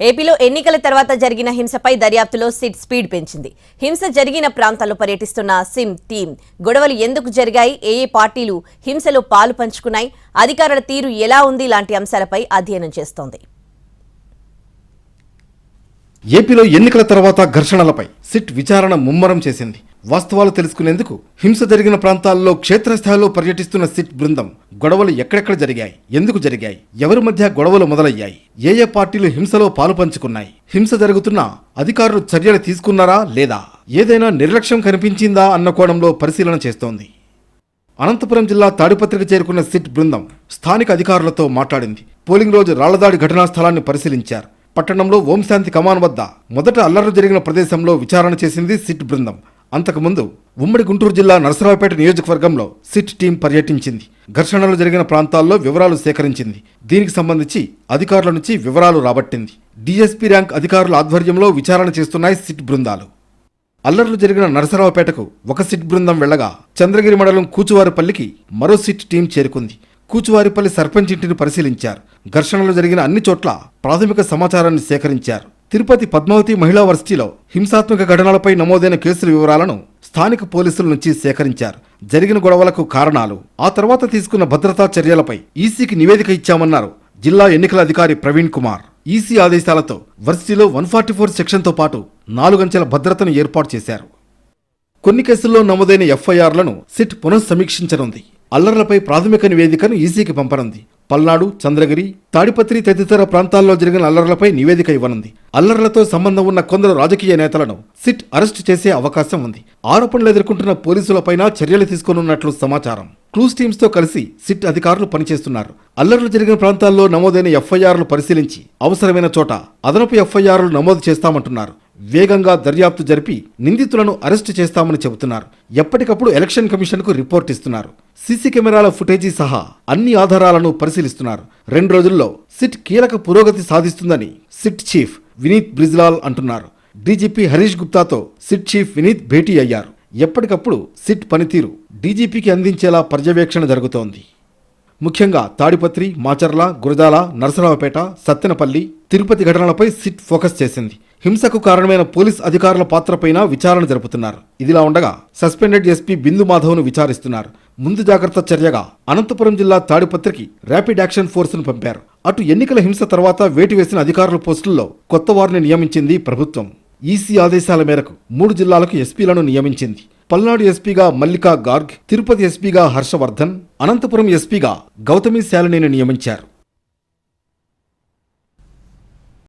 ఏపీలో ఎన్నికల తర్వాత జరిగిన హింసపై దర్యాప్తులో సిట్ స్పీడ్ పెంచింది. హింస జరిగిన ప్రాంతాల్లో పర్యటిస్తున్న సిమ్ టీం గొడవలు ఎందుకు జరిగాయి, ఏ పార్టీలు హింసలో పాలు పంచుకున్నాయి, అధికారుల తీరు ఎలా ఉంది లాంటి అంశాలపై అధ్యయనం చేస్తోంది. ఏపీలో ఎన్నికల తర్వాత ఘర్షణలపై సిట్ విచారణ ముమ్మరం చేసింది. వాస్తవాలు తెలుసుకునేందుకు హింస జరిగిన ప్రాంతాల్లో క్షేత్రస్థాయిలో పర్యటిస్తున్న సిట్ బృందం గొడవలు ఎక్కడెక్కడ జరిగాయి, ఎందుకు జరిగాయి, ఎవరి మధ్య గొడవలు మొదలయ్యాయి, ఏ పార్టీలు హింసలో పాలు పంచుకున్నాయి, హింస జరుగుతున్నా అధికారులు చర్యలు తీసుకున్నారా లేదా, ఏదైనా నిర్లక్ష్యం కనిపించిందా అన్న కోణంలో పరిశీలన చేస్తోంది. అనంతపురం జిల్లా తాడిపత్రికి చేరుకున్న సిట్ బృందం స్థానిక అధికారులతో మాట్లాడింది. పోలింగ్ రోజు రాళ్లదాడి ఘటనా స్థలాన్ని పరిశీలించారు. పట్టణంలో ఓంశాంతి కమాన్ వద్ద మొదట అల్లర్లు జరిగిన ప్రదేశంలో విచారణ చేసింది సిట్ బృందం. అంతకుముందు ఉమ్మడి గుంటూరు జిల్లా నరసరావుపేట నియోజకవర్గంలో సిట్ టీం పర్యటించింది. ఘర్షణలు జరిగిన ప్రాంతాల్లో వివరాలు సేకరించింది. దీనికి సంబంధించి అధికారుల నుంచి వివరాలు రాబట్టింది. డీఎస్పీ ర్యాంక్ అధికారుల ఆధ్వర్యంలో విచారణ చేస్తున్నాయి సిట్ బృందాలు. అల్లర్లు జరిగిన నరసరావుపేటకు ఒక సిట్ బృందం వెళ్లగా చంద్రగిరి మండలం కూచువారిపల్లికి మరో సిట్ టీం చేరుకుంది. కూచువారిపల్లి సర్పంచ్ ఇంటిని పరిశీలించారు. ఘర్షణలు జరిగిన అన్ని చోట్ల ప్రాథమిక సమాచారాన్ని సేకరించారు. తిరుపతి పద్మావతి మహిళా వర్సిటీలో హింసాత్మక ఘటనలపై నమోదైన కేసుల వివరాలను స్థానిక పోలీసుల నుంచి సేకరించారు. జరిగిన గొడవలకు కారణాలు, ఆ తర్వాత తీసుకున్న భద్రతా చర్యలపై ఈసీకి నివేదిక ఇచ్చామన్నారు జిల్లా ఎన్నికల అధికారి ప్రవీణ్ కుమార్. ఈసీ ఆదేశాలతో వర్సిటీలో 144 సెక్షన్తో పాటు 4 అంచెల భద్రతను ఏర్పాటు చేశారు. కొన్ని కేసుల్లో నమోదైన ఎఫ్ఐఆర్లను సిట్ పునఃసమీక్షించనుంది. అల్లర్లపై ప్రాథమిక నివేదికను ఈసీకి పంపనుంది. పల్నాడు, చంద్రగిరి, తాడిపత్రి తదితర ప్రాంతాల్లో జరిగిన అల్లర్లపై నివేదిక ఇవ్వనుంది. అల్లర్లతో సంబంధం ఉన్న కొందరు రాజకీయ నేతలను సిట్ అరెస్టు చేసే అవకాశం ఉంది. ఆరోపణలు ఎదుర్కొంటున్న పోలీసులపైన చర్యలు తీసుకోనున్నట్లు సమాచారం. క్లూస్ టీమ్స్ తో కలిసి సిట్ అధికారులు పనిచేస్తున్నారు. అల్లర్లు జరిగిన ప్రాంతాల్లో నమోదైన ఎఫ్ఐఆర్లు పరిశీలించి అవసరమైన చోట అదనపు ఎఫ్ఐఆర్లు నమోదు చేస్తామంటున్నారు. వేగంగా దర్యాప్తు జరిపి నిందితులను అరెస్టు చేస్తామని చెబుతున్నారు. ఎప్పటికప్పుడు ఎలక్షన్ కమిషన్కు రిపోర్ట్ ఇస్తున్నారు. సీసీ కెమెరాల ఫుటేజీ సహా అన్ని ఆధారాలను పరిశీలిస్తున్నారు. 2 రోజుల్లో సిట్ కీలక పురోగతి సాధిస్తుందని సిట్ చీఫ్ వినీత్ బ్రిజ్లాల్ అంటున్నారు. డీజీపీ హరీష్ గుప్తాతో సిట్ చీఫ్ వినీత్ భేటీ అయ్యారు. ఎప్పటికప్పుడు సిట్ పనితీరు డీజీపీకి అందించేలా పర్యవేక్షణ జరుగుతోంది. ముఖ్యంగా తాడిపత్రి, మాచర్ల, గురజాల, నరసరావుపేట, సత్తెనపల్లి, తిరుపతి ఘటనలపై సిట్ ఫోకస్ చేసింది. హింసకు కారణమైన పోలీస్ అధికారుల పాత్రపైన విచారణ జరుపుతున్నారు. ఇదిలా ఉండగా సస్పెండెడ్ ఎస్పీ బిందు మాధవ్ను విచారిస్తున్నారు. ముందు జాగ్రత్త చర్యగా అనంతపురం జిల్లా తాడిపత్రికి ర్యాపిడ్ యాక్షన్ ఫోర్స్ను పంపారు. అటు ఎన్నికల హింస తర్వాత వేటు వేసిన అధికారుల పోస్టుల్లో కొత్త వారిని నియమించింది ప్రభుత్వం. ఈసీ ఆదేశాల మేరకు 3 జిల్లాలకు ఎస్పీలను నియమించింది. పల్నాడు ఎస్పీగా మల్లికా గార్గ్, తిరుపతి ఎస్పీగా హర్షవర్ధన్, అనంతపురం ఎస్పీగా గౌతమి శాలినిని నియమించారు.